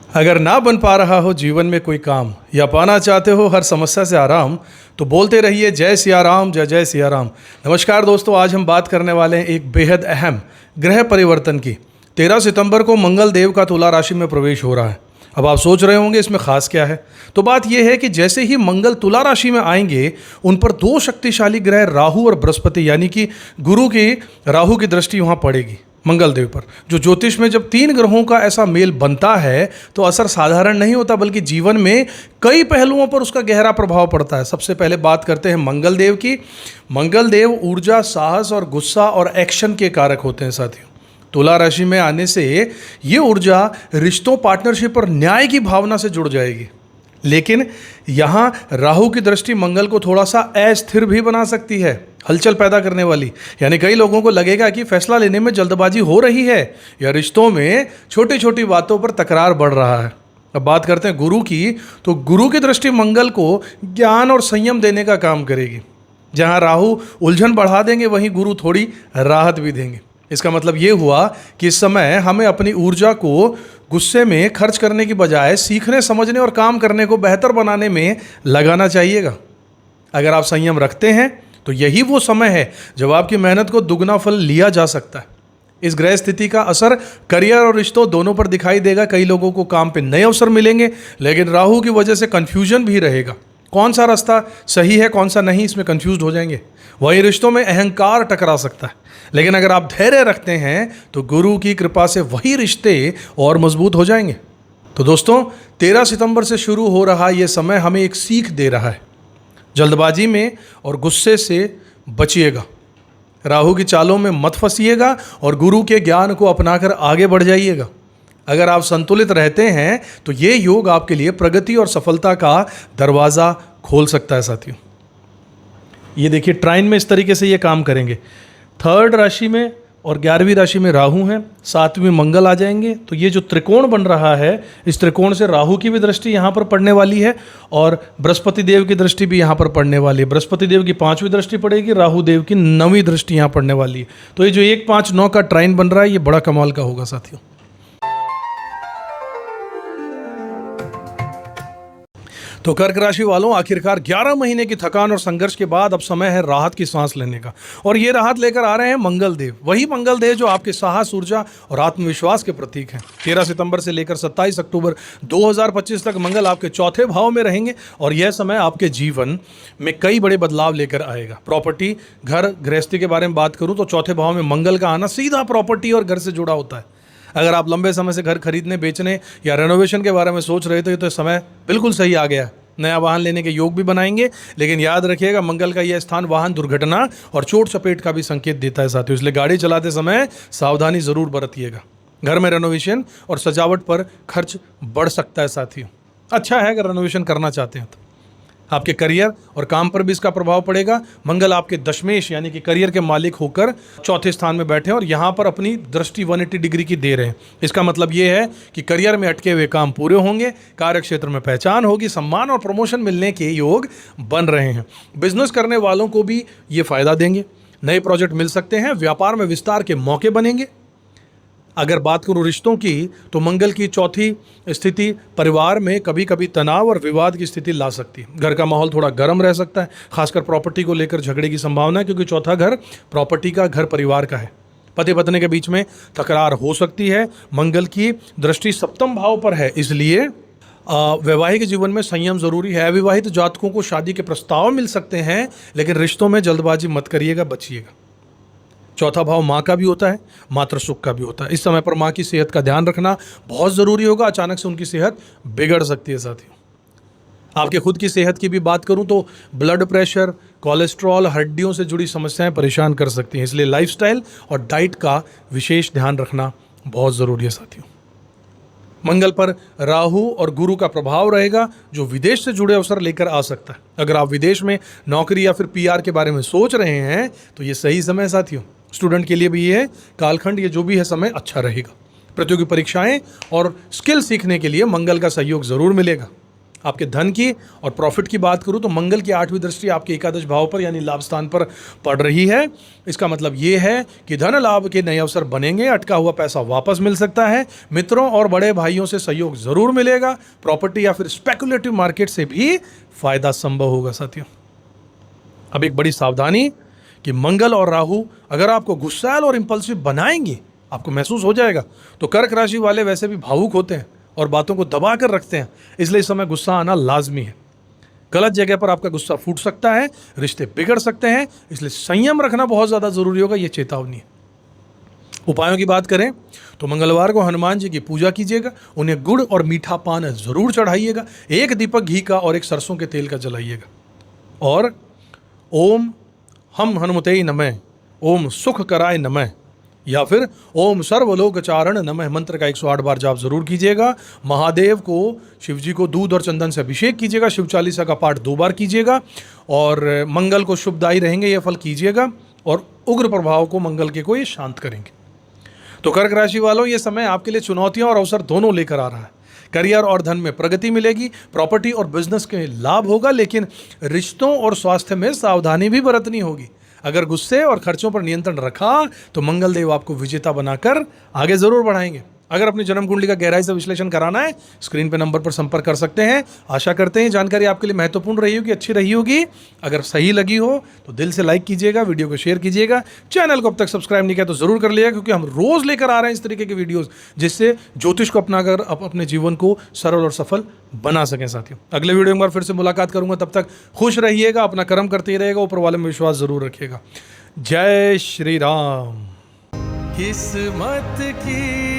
अगर ना बन पा रहा हो जीवन में कोई काम या पाना चाहते हो हर समस्या से आराम, तो बोलते रहिए जय सिया राम, जय जय सिया राम। नमस्कार दोस्तों, आज हम बात करने वाले हैं एक बेहद अहम ग्रह परिवर्तन की। 13 सितंबर को मंगल देव का तुला राशि में प्रवेश हो रहा है। अब आप सोच रहे होंगे इसमें खास क्या है। तो बात यह है कि जैसे ही मंगल तुला राशि में आएंगे, उन पर दो शक्तिशाली ग्रह राहु और बृहस्पति यानी कि गुरु की राहु की दृष्टि वहां पड़ेगी मंगल देव पर। जो ज्योतिष में जब तीन ग्रहों का ऐसा मेल बनता है तो असर साधारण नहीं होता, बल्कि जीवन में कई पहलुओं पर उसका गहरा प्रभाव पड़ता है। सबसे पहले बात करते हैं मंगल देव की। मंगल देव ऊर्जा, साहस और गुस्सा और एक्शन के कारक होते हैं साथियों। तुला राशि में आने से ये ऊर्जा रिश्तों, पार्टनरशिप और न्याय की भावना से जुड़ जाएगी। लेकिन यहाँ राहु की दृष्टि मंगल को थोड़ा सा अस्थिर भी बना सकती है, हलचल पैदा करने वाली। यानी कई लोगों को लगेगा कि फैसला लेने में जल्दबाजी हो रही है या रिश्तों में छोटी छोटी बातों पर तकरार बढ़ रहा है। अब बात करते हैं गुरु की। तो गुरु की दृष्टि मंगल को ज्ञान और संयम देने का काम करेगी। जहाँ राहु उलझन बढ़ा देंगे, वहीं गुरु थोड़ी राहत भी देंगे। इसका मतलब ये हुआ कि इस समय हमें अपनी ऊर्जा को गुस्से में खर्च करने की बजाय सीखने, समझने और काम करने को बेहतर बनाने में लगाना चाहिएगा। अगर आप संयम रखते हैं तो यही वो समय है जब आपकी मेहनत को दुगना फल लिया जा सकता है। इस ग्रह स्थिति का असर करियर और रिश्तों दोनों पर दिखाई देगा। कई लोगों को काम पे नए अवसर मिलेंगे, लेकिन राहु की वजह से कंफ्यूजन भी रहेगा। कौन सा रास्ता सही है, कौन सा नहीं, इसमें कंफ्यूज हो जाएंगे। वही रिश्तों में अहंकार टकरा सकता है, लेकिन अगर आप धैर्य रखते हैं तो गुरु की कृपा से वही रिश्ते और मजबूत हो जाएंगे। तो दोस्तों, 13 सितंबर से शुरू हो रहा ये समय हमें एक सीख दे रहा है। जल्दबाजी में और गुस्से से बचिएगा, राहु की चालों में मत फंसिएगा और गुरु के ज्ञान को अपनाकर आगे बढ़ जाइएगा। अगर आप संतुलित रहते हैं तो ये योग आपके लिए प्रगति और सफलता का दरवाज़ा खोल सकता है साथियों। ये देखिए, ट्राइन में इस तरीके से ये काम करेंगे। 3rd राशि में और 11वीं राशि में राहु हैं, 7वीं मंगल आ जाएंगे। तो ये जो त्रिकोण बन रहा है, इस त्रिकोण से राहु की भी दृष्टि यहाँ पर पड़ने वाली है और बृहस्पति देव की दृष्टि भी यहाँ पर पड़ने वाली है। बृहस्पति देव की 5वीं दृष्टि पड़ेगी, राहु देव की 9वीं दृष्टि यहाँ पड़ने वाली है। तो ये जो 1, 5, 9 का ट्राइन बन रहा है, ये बड़ा कमाल का होगा साथियों। तो कर्क राशि वालों, आखिरकार 11 महीने की थकान और संघर्ष के बाद अब समय है राहत की सांस लेने का। और ये राहत लेकर आ रहे हैं मंगल देव, वही मंगल देव जो आपके साहस, ऊर्जा और आत्मविश्वास के प्रतीक हैं। 13 सितंबर से लेकर 27 अक्टूबर 2025 तक मंगल आपके चौथे भाव में रहेंगे और यह समय आपके जीवन में कई बड़े बदलाव लेकर आएगा। प्रॉपर्टी, घर, गृहस्थी के बारे में बात करूँ तो चौथे भाव में मंगल का आना सीधा प्रॉपर्टी और घर से जुड़ा होता है। अगर आप लंबे समय से घर खरीदने, बेचने या रेनोवेशन के बारे में सोच रहे थे तो समय बिल्कुल सही आ गया है। नया वाहन लेने के योग भी बनाएंगे, लेकिन याद रखिएगा मंगल का यह स्थान वाहन दुर्घटना और चोट चपेट का भी संकेत देता है साथियों। इसलिए गाड़ी चलाते समय सावधानी जरूर बरतिएगा। घर में रेनोवेशन और सजावट पर खर्च बढ़ सकता है साथियों। अच्छा है अगर रेनोवेशन करना चाहते हैं तो। आपके करियर और काम पर भी इसका प्रभाव पड़ेगा। मंगल आपके दशमेश यानी कि करियर के मालिक होकर चौथे स्थान में बैठे हैं और यहाँ पर अपनी दृष्टि 180 डिग्री की दे रहे हैं। इसका मतलब ये है कि करियर में अटके हुए काम पूरे होंगे, कार्य क्षेत्र में पहचान होगी, सम्मान और प्रमोशन मिलने के योग बन रहे हैं। बिजनेस करने वालों को भी ये फायदा देंगे, नए प्रोजेक्ट मिल सकते हैं, व्यापार में विस्तार के मौके बनेंगे। अगर बात करूं रिश्तों की तो मंगल की चौथी स्थिति परिवार में कभी कभी तनाव और विवाद की स्थिति ला सकती है। घर का माहौल थोड़ा गर्म रह सकता है, खासकर प्रॉपर्टी को लेकर झगड़े की संभावना है, क्योंकि चौथा घर प्रॉपर्टी का घर, परिवार का है। पति पत्नी के बीच में तकरार हो सकती है। मंगल की दृष्टि 7वें भाव पर है, इसलिए वैवाहिक जीवन में संयम जरूरी है। अविवाहित जातकों को शादी के प्रस्ताव मिल सकते हैं, लेकिन रिश्तों में जल्दबाजी मत करिएगा, बचिएगा। चौथा भाव माँ का भी होता है, मातृ सुख का भी होता है। इस समय पर माँ की सेहत का ध्यान रखना बहुत ज़रूरी होगा, अचानक से उनकी सेहत बिगड़ सकती है साथियों। आपके खुद की सेहत की भी बात करूं तो ब्लड प्रेशर, कोलेस्ट्रॉल, हड्डियों से जुड़ी समस्याएं परेशान कर सकती हैं। इसलिए लाइफस्टाइल और डाइट का विशेष ध्यान रखना बहुत ज़रूरी है साथियों। मंगल पर राहु और गुरु का प्रभाव रहेगा, जो विदेश से जुड़े अवसर लेकर आ सकता है। अगर आप विदेश में नौकरी या फिर पीआर के बारे में सोच रहे हैं तो ये सही समय है साथियों। स्टूडेंट के लिए भी ये कालखंड, ये जो भी है समय अच्छा रहेगा। प्रतियोगी परीक्षाएं और स्किल सीखने के लिए मंगल का सहयोग जरूर मिलेगा। आपके धन की और प्रॉफिट की बात करूं तो मंगल की 8वीं दृष्टि आपके एकादश भाव पर यानी लाभ स्थान पर पड़ रही है। इसका मतलब ये है कि धन लाभ के नए अवसर बनेंगे, अटका हुआ पैसा वापस मिल सकता है, मित्रों और बड़े भाइयों से सहयोग जरूर मिलेगा, प्रॉपर्टी या फिर स्पेकुलेटिव मार्केट से भी फायदा संभव होगा साथियों। अब एक बड़ी सावधानी कि मंगल और राहु अगर आपको गुस्सैल और इंपल्सिव बनाएंगे, आपको महसूस हो जाएगा, तो कर्क राशि वाले वैसे भी भावुक होते हैं और बातों को दबा कर रखते हैं, इसलिए इस समय गुस्सा आना लाजमी है। गलत जगह पर आपका गुस्सा फूट सकता है, रिश्ते बिगड़ सकते हैं, इसलिए संयम रखना बहुत ज़्यादा जरूरी होगा, यह चेतावनी है। उपायों की बात करें तो मंगलवार को हनुमान जी की पूजा कीजिएगा, उन्हें गुड़ और मीठा पान जरूर चढ़ाइएगा, एक दीपक घी का और एक सरसों के तेल का जलाइएगा। और ओम हम हनुमते नमः, ओम सुख कराय नमः या फिर ओम सर्वलोकचारण नमः मंत्र का 108 बार जाप जरूर कीजिएगा। महादेव को, शिव जी को दूध और चंदन से अभिषेक कीजिएगा, शिव चालीसा का पाठ 2 बार कीजिएगा और मंगल को शुभदायी रहेंगे ये फल कीजिएगा और उग्र प्रभाव को मंगल के को ये शांत करेंगे। तो कर्क राशि वालों, ये समय आपके लिए चुनौतियां और अवसर दोनों लेकर आ रहा है। करियर और धन में प्रगति मिलेगी, प्रॉपर्टी और बिजनेस के लाभ होगा, लेकिन रिश्तों और स्वास्थ्य में सावधानी भी बरतनी होगी। अगर गुस्से और खर्चों पर नियंत्रण रखा तो मंगल देव आपको विजेता बनाकर आगे जरूर बढ़ाएंगे। अगर अपनी जन्म कुंडली का गहराई से विश्लेषण कराना है, स्क्रीन पे नंबर पर संपर्क कर सकते हैं। आशा करते हैं जानकारी आपके लिए महत्वपूर्ण रही होगी, अच्छी रही होगी। अगर सही लगी हो तो दिल से लाइक कीजिएगा, वीडियो को शेयर कीजिएगा, चैनल को अब तक सब्सक्राइब नहीं किया तो जरूर कर लिया, क्योंकि हम रोज लेकर आ रहे हैं इस तरीके के वीडियोस जिससे ज्योतिष को अपनाकर अपने जीवन को सरल और सफल बना सकें साथियों। अगले वीडियो में फिर से मुलाकात करूंगा, तब तक खुश रहिएगा, अपना कर्म करते ही रहेगा, ऊपर वाले में विश्वास जरूर रखिएगा। जय श्री राम। किस्मत की